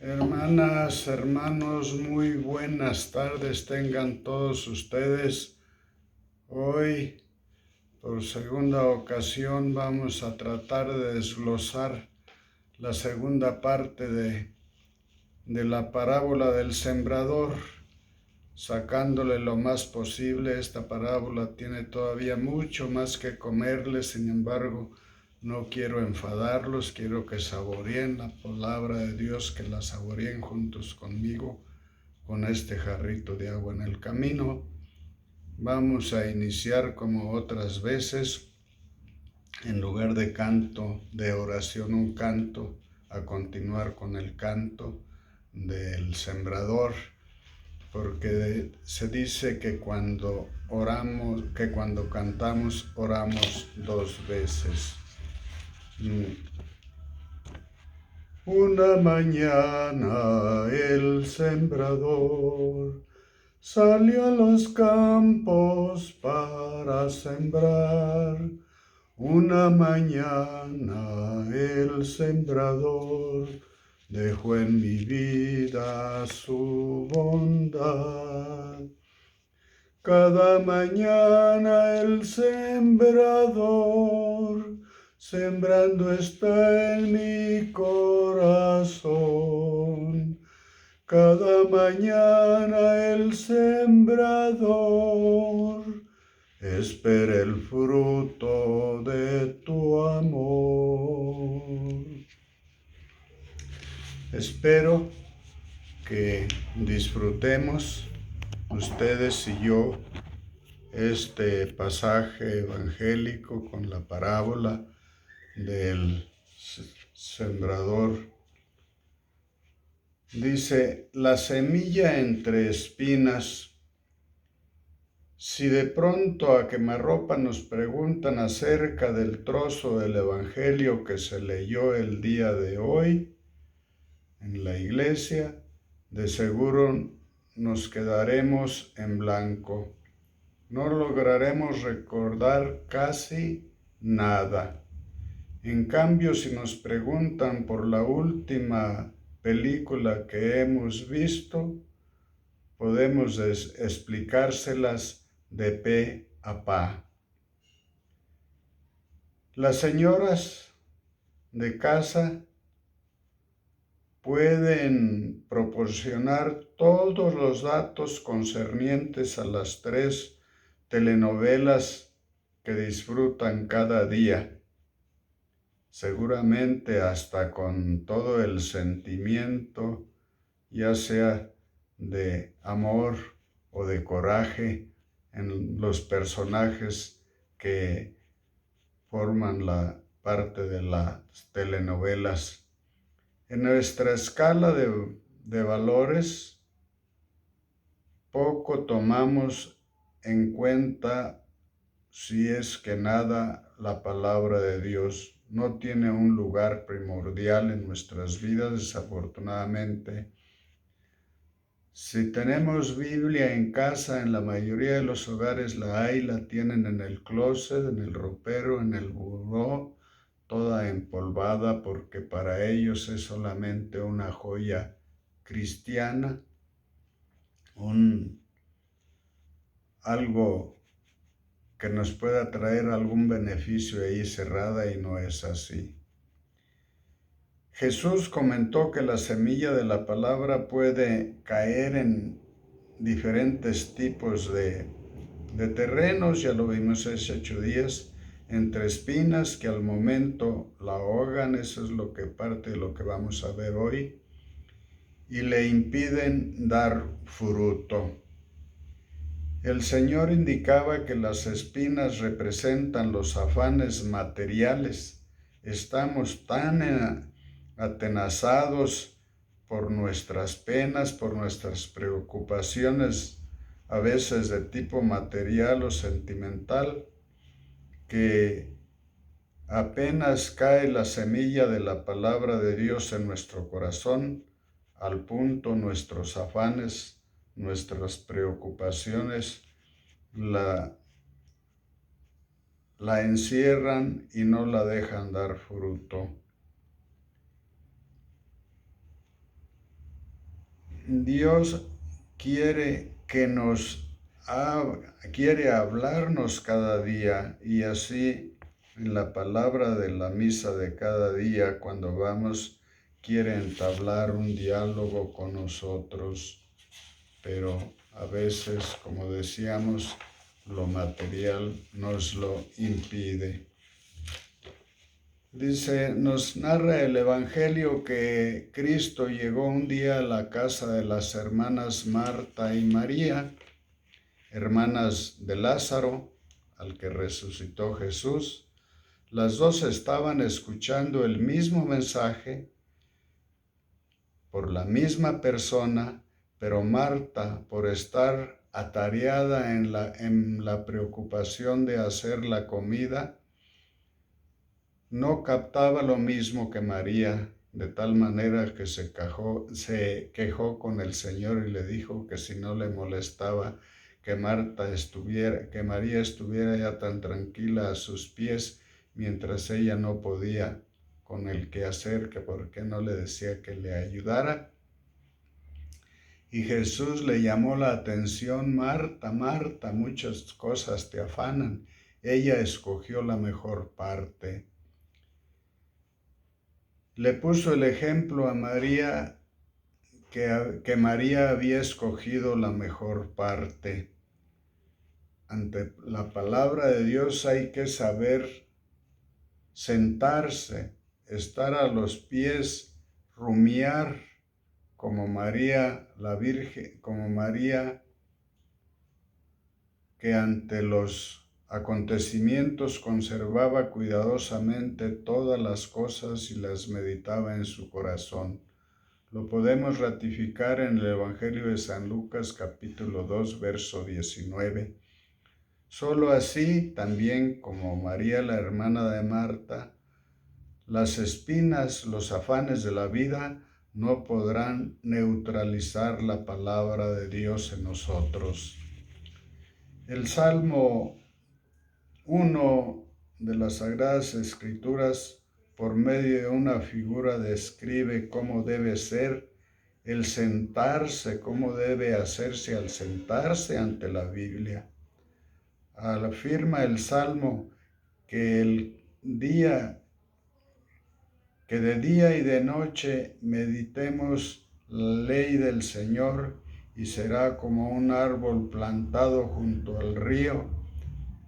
Hermanas, hermanos, muy buenas tardes tengan todos ustedes. Hoy, por segunda ocasión, vamos a tratar de desglosar la segunda parte de la parábola del sembrador, sacándole lo más posible. Esta parábola tiene todavía mucho más que comerle, sin embargo, no quiero enfadarlos, quiero que saboreen la palabra de Dios, que la saboreen juntos conmigo con este jarrito de agua en el camino. Vamos a iniciar como otras veces, en lugar de canto, de oración, un canto, a continuar con el canto del sembrador, porque se dice que cuando oramos, que cuando cantamos, oramos dos veces. Una mañana el sembrador salió a los campos para sembrar. Una mañana el sembrador dejó en mi vida su bondad. Cada mañana el sembrador sembrando está en mi corazón. Cada mañana el sembrador espera el fruto de tu amor. Espero que disfrutemos ustedes y yo este pasaje evangélico con la parábola del sembrador. Dice, la semilla entre espinas. Si de pronto a quemarropa nos preguntan acerca del trozo del evangelio que se leyó el día de hoy en la iglesia, de seguro nos quedaremos en blanco. No lograremos recordar casi nada. En cambio, si nos preguntan por la última película que hemos visto, podemos explicárselas de pe a pa. Las señoras de casa pueden proporcionar todos los datos concernientes a las 3 telenovelas que disfrutan cada día, seguramente hasta con todo el sentimiento, ya sea de amor o de coraje, en los personajes que forman la parte de las telenovelas. En nuestra escala de valores, poco tomamos en cuenta, si es que nada, la palabra de Dios. No tiene un lugar primordial en nuestras vidas, desafortunadamente. Si tenemos Biblia en casa, en la mayoría de los hogares la hay, la tienen en el closet, en el ropero, en el buró, toda empolvada, porque para ellos es solamente una joya cristiana, algo que nos pueda traer algún beneficio ahí cerrada, y no es así. Jesús comentó que la semilla de la palabra puede caer en diferentes tipos de terrenos, ya lo vimos hace 8 días, entre espinas que al momento la ahogan, eso es parte de lo que vamos a ver hoy, y le impiden dar fruto. El Señor indicaba que las espinas representan los afanes materiales. Estamos tan atenazados por nuestras penas, por nuestras preocupaciones, a veces de tipo material o sentimental, que apenas cae la semilla de la palabra de Dios en nuestro corazón, al punto nuestros afanes, nuestras preocupaciones la encierran y no la dejan dar fruto. Dios quiere quiere hablarnos cada día, y así en la palabra de la misa de cada día, cuando vamos, quiere entablar un diálogo con nosotros, pero a veces, como decíamos, lo material nos lo impide. Dice, nos narra el Evangelio que Cristo llegó un día a la casa de las hermanas Marta y María, hermanas de Lázaro, al que resucitó Jesús. Las dos estaban escuchando el mismo mensaje por la misma persona, pero Marta, por estar atareada en la preocupación de hacer la comida, no captaba lo mismo que María, de tal manera que se quejó con el Señor y le dijo que si no le molestaba que María estuviera ya tan tranquila a sus pies mientras ella no podía con el quehacer, que por qué no le decía que le ayudara. Y Jesús le llamó la atención: Marta, Marta, muchas cosas te afanan, ella escogió la mejor parte. Le puso el ejemplo a María, que María había escogido la mejor parte. Ante la palabra de Dios hay que saber sentarse, estar a los pies, rumiar, como María la Virgen, como María, que ante los acontecimientos conservaba cuidadosamente todas las cosas y las meditaba en su corazón. Lo podemos ratificar en el Evangelio de San Lucas, capítulo 2, verso 19. Solo así, también como María, la hermana de Marta, las espinas, los afanes de la vida no podrán neutralizar la palabra de Dios en nosotros. El Salmo 1 de las Sagradas Escrituras, por medio de una figura, describe cómo debe ser el sentarse, cómo debe hacerse al sentarse ante la Biblia. Afirma el Salmo que de día y de noche meditemos la ley del Señor, y será como un árbol plantado junto al río,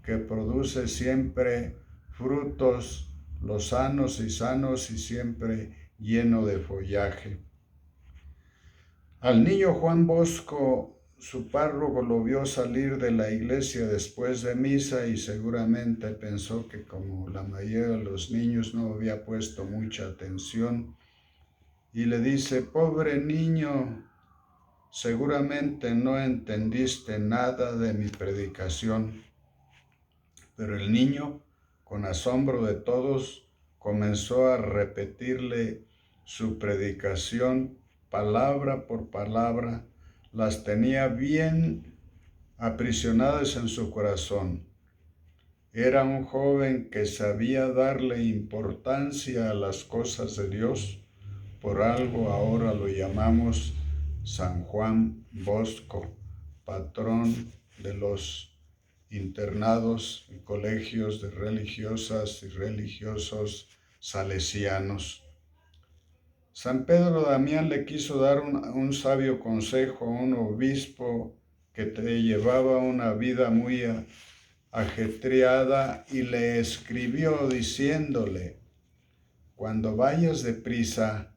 que produce siempre frutos lozanos y sanos y siempre lleno de follaje. Al niño Juan Bosco, su párroco, lo vio salir de la iglesia después de misa y seguramente pensó que, como la mayoría de los niños, no había puesto mucha atención, y le dice: pobre niño, seguramente no entendiste nada de mi predicación. Pero el niño, con asombro de todos, comenzó a repetirle su predicación palabra por palabra. Las tenía bien aprisionadas en su corazón. Era un joven que sabía darle importancia a las cosas de Dios. Por algo ahora lo llamamos San Juan Bosco, patrón de los internados y colegios de religiosas y religiosos salesianos. San Pedro Damián le quiso dar un sabio consejo a un obispo que llevaba una vida muy ajetreada, y le escribió diciéndole: cuando vayas deprisa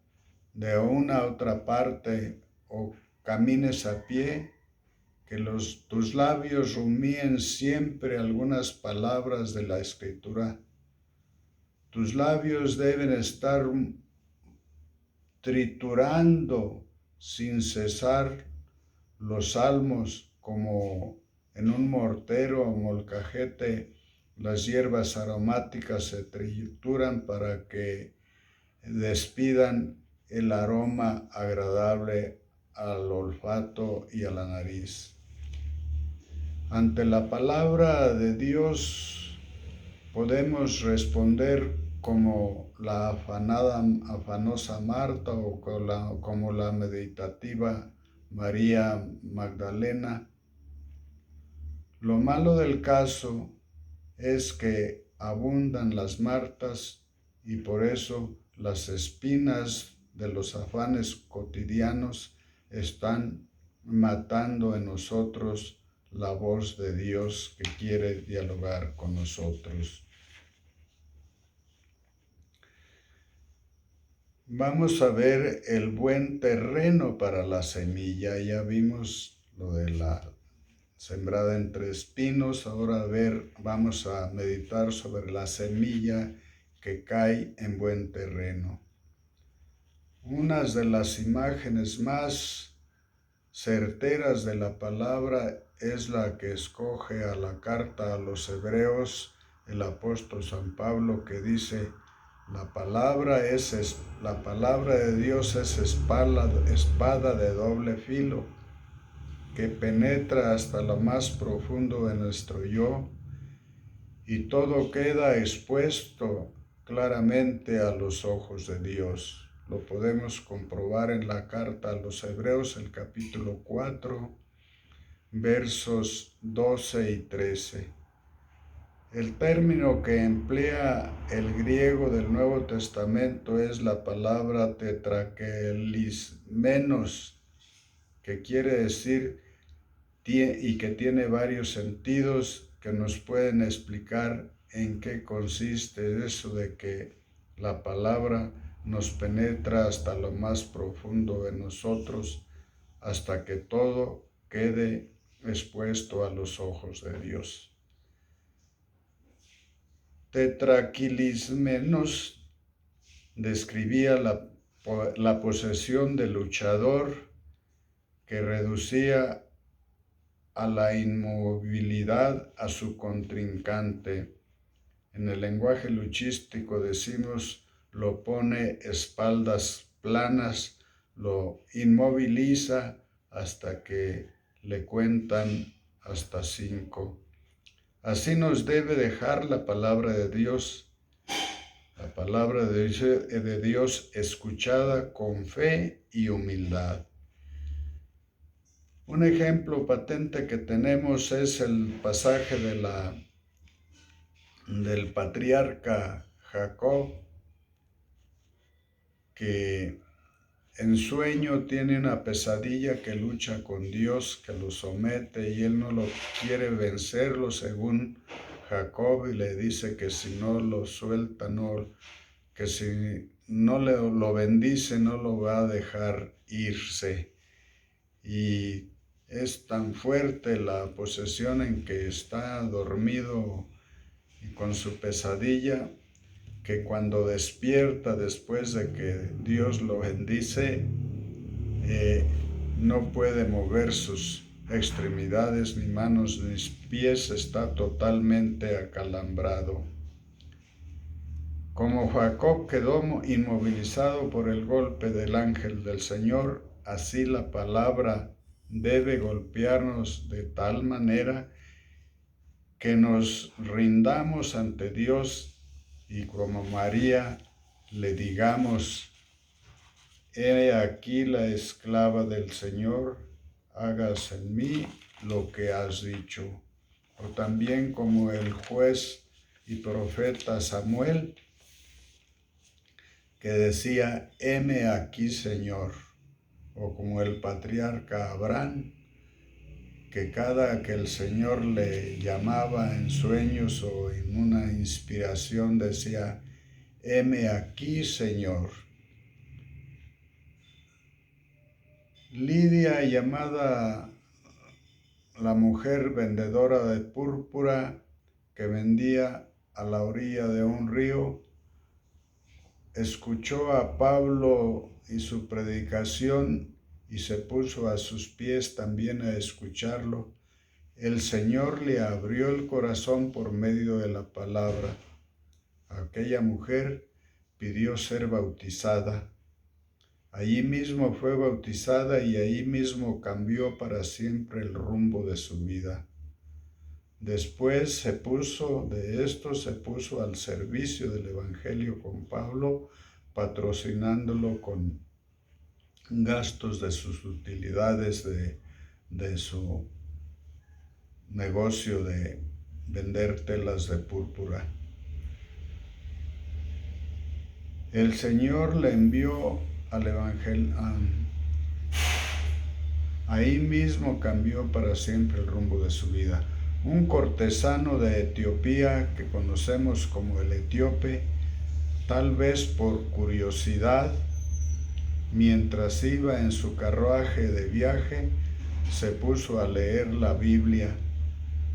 de una a otra parte o camines a pie, que tus labios rumíen siempre algunas palabras de la Escritura. Tus labios deben estar triturando sin cesar los salmos, como en un mortero o molcajete las hierbas aromáticas se trituran para que despidan el aroma agradable al olfato y a la nariz. Ante la palabra de Dios podemos responder como la afanosa Marta, o como la meditativa María Magdalena. Lo malo del caso es que abundan las Martas y por eso las espinas de los afanes cotidianos están matando en nosotros la voz de Dios que quiere dialogar con nosotros. Vamos a ver el buen terreno para la semilla. Ya vimos lo de la sembrada entre espinos. Ahora vamos a meditar sobre la semilla que cae en buen terreno. Una de las imágenes más certeras de la palabra es la que escoge a la carta a los Hebreos el apóstol San Pablo, que dice: la palabra de Dios es espada de doble filo, que penetra hasta lo más profundo de nuestro yo, y todo queda expuesto claramente a los ojos de Dios. Lo podemos comprobar en la carta a los Hebreos, el capítulo 4, versos 12 y 13. El término que emplea el griego del Nuevo Testamento es la palabra tetrakelismenos, que quiere decir y que tiene varios sentidos que nos pueden explicar en qué consiste eso de que la palabra nos penetra hasta lo más profundo de nosotros, hasta que todo quede expuesto a los ojos de Dios. Tetraquilismenos describía la posesión del luchador que reducía a la inmovilidad a su contrincante. En el lenguaje luchístico decimos: lo pone espaldas planas, lo inmoviliza hasta que le cuentan hasta 5. Así nos debe dejar la palabra de Dios, escuchada con fe y humildad. Un ejemplo patente que tenemos es el pasaje del patriarca Jacob, que en sueño tiene una pesadilla que lucha con Dios, que lo somete, y él no lo quiere vencerlo según Jacob, y le dice que si no lo suelta, que si no lo bendice, no lo va a dejar irse. Y es tan fuerte la posesión en que está dormido y con su pesadilla, que cuando despierta después de que Dios lo bendice, no puede mover sus extremidades, ni manos, ni pies, está totalmente acalambrado. Como Jacob quedó inmovilizado por el golpe del ángel del Señor, así la palabra debe golpearnos de tal manera que nos rindamos ante Dios y como María le digamos: he aquí la esclava del Señor, hágase en mí lo que has dicho. O también como el juez y profeta Samuel, que decía: heme aquí, Señor. O como el patriarca Abraham, que cada que el Señor le llamaba en sueños o en una inspiración decía: heme aquí, Señor. Lidia, llamada la mujer vendedora de púrpura, que vendía a la orilla de un río, escuchó a Pablo y su predicación y se puso a sus pies también a escucharlo. El Señor le abrió el corazón por medio de la palabra. Aquella mujer pidió ser bautizada. Allí mismo fue bautizada y allí mismo cambió para siempre el rumbo de su vida. Después se puso al servicio del Evangelio con Pablo, patrocinándolo con gastos de sus utilidades, de su negocio de vender telas de púrpura. El Señor le envió al Evangelio. Ahí mismo cambió para siempre el rumbo de su vida. Un cortesano de Etiopía que conocemos como el etíope, tal vez por curiosidad, mientras iba en su carruaje de viaje, se puso a leer la Biblia.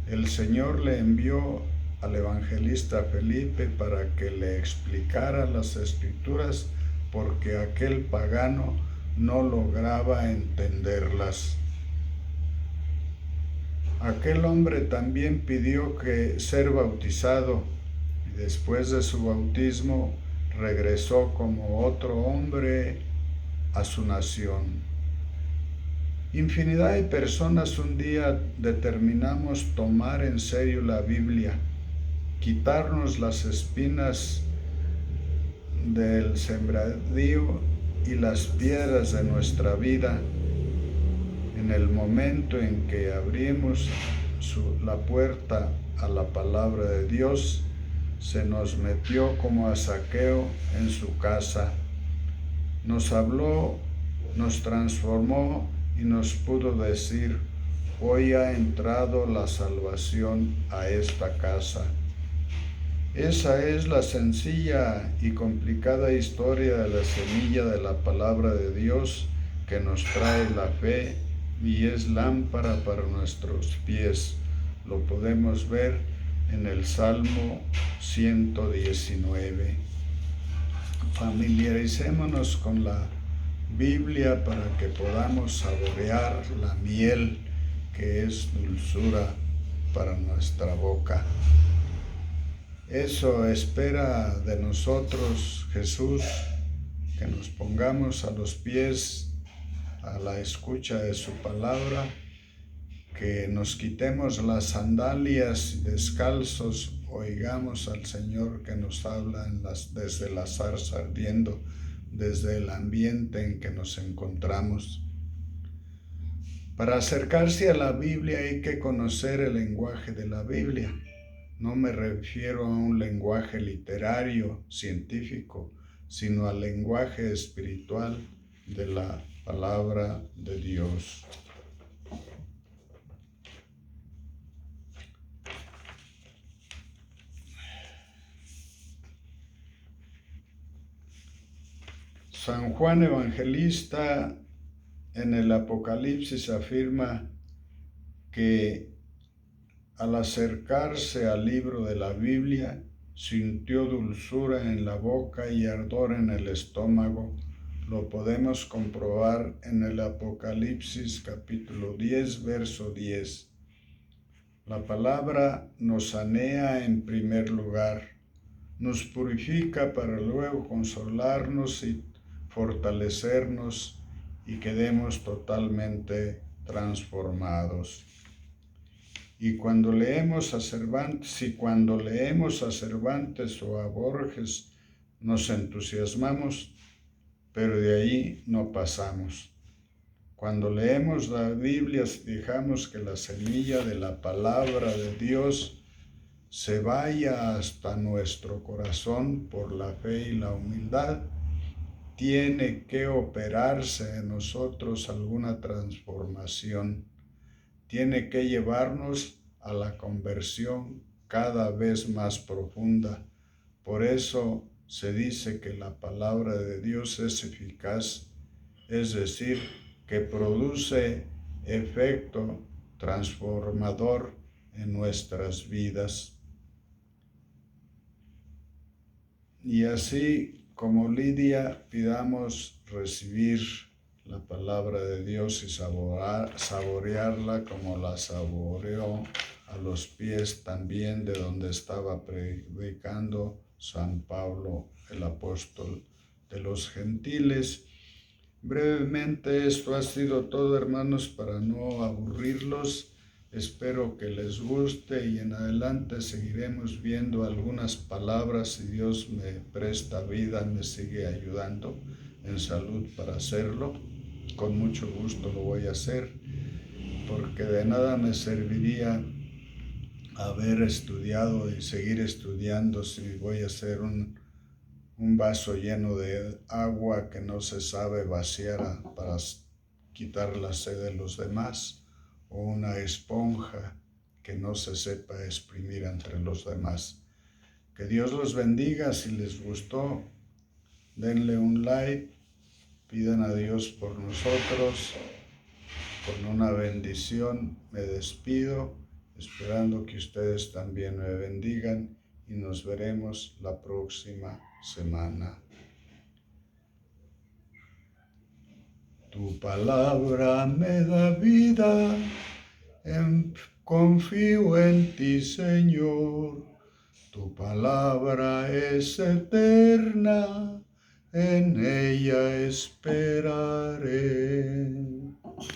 El Señor le envió al evangelista Felipe para que le explicara las Escrituras, porque aquel pagano no lograba entenderlas. Aquel hombre también pidió ser bautizado, y después de su bautismo regresó como otro hombre a su nación. Infinidad de personas un día determinamos tomar en serio la Biblia, quitarnos las espinas del sembradío y las piedras de nuestra vida. En el momento en que abrimos la puerta a la palabra de Dios, se nos metió como a Zaqueo en su casa. Nos habló, nos transformó y nos pudo decir: hoy ha entrado la salvación a esta casa. Esa es la sencilla y complicada historia de la semilla de la palabra de Dios que nos trae la fe y es lámpara para nuestros pies. Lo podemos ver en el Salmo 119. Familiaricémonos con la Biblia para que podamos saborear la miel que es dulzura para nuestra boca. Eso espera de nosotros Jesús, que nos pongamos a los pies a la escucha de su palabra, que nos quitemos las sandalias y descalzos oigamos al Señor que nos habla desde la zarza ardiendo, desde el ambiente en que nos encontramos. Para acercarse a la Biblia hay que conocer el lenguaje de la Biblia. No me refiero a un lenguaje literario, científico, sino al lenguaje espiritual de la palabra de Dios. San Juan Evangelista en el Apocalipsis afirma que al acercarse al libro de la Biblia, sintió dulzura en la boca y ardor en el estómago. Lo podemos comprobar en el Apocalipsis capítulo 10, verso 10. La palabra nos sanea en primer lugar, nos purifica para luego consolarnos y fortalecernos y quedemos totalmente transformados. Y cuando leemos a Cervantes o a Borges, nos entusiasmamos, pero de ahí no pasamos. Cuando leemos la Biblia, dejamos que la semilla de la palabra de Dios se vaya hasta nuestro corazón por la fe y la humildad. Tiene que operarse en nosotros alguna transformación. Tiene que llevarnos a la conversión cada vez más profunda. Por eso se dice que la palabra de Dios es eficaz, es decir, que produce efecto transformador en nuestras vidas. Y así como Lidia, pidamos recibir la palabra de Dios y saborearla como la saboreó a los pies también de donde estaba predicando San Pablo, el apóstol de los gentiles. Brevemente esto ha sido todo, hermanos, para no aburrirlos. Espero que les guste y en adelante seguiremos viendo algunas palabras. Si Dios me presta vida, me sigue ayudando en salud para hacerlo. con mucho gusto lo voy a hacer, porque de nada me serviría haber estudiado y seguir estudiando si voy a hacer un vaso lleno de agua que no se sabe vaciar para quitar la sed de los demás, o una esponja que no se sepa exprimir entre los demás. Que Dios los bendiga. Si les gustó, denle un like, pidan a Dios por nosotros. Con una bendición me despido, esperando que ustedes también me bendigan, y nos veremos la próxima semana. Tu palabra me da vida, confío en ti, Señor. Tu palabra es eterna, en ella esperaré.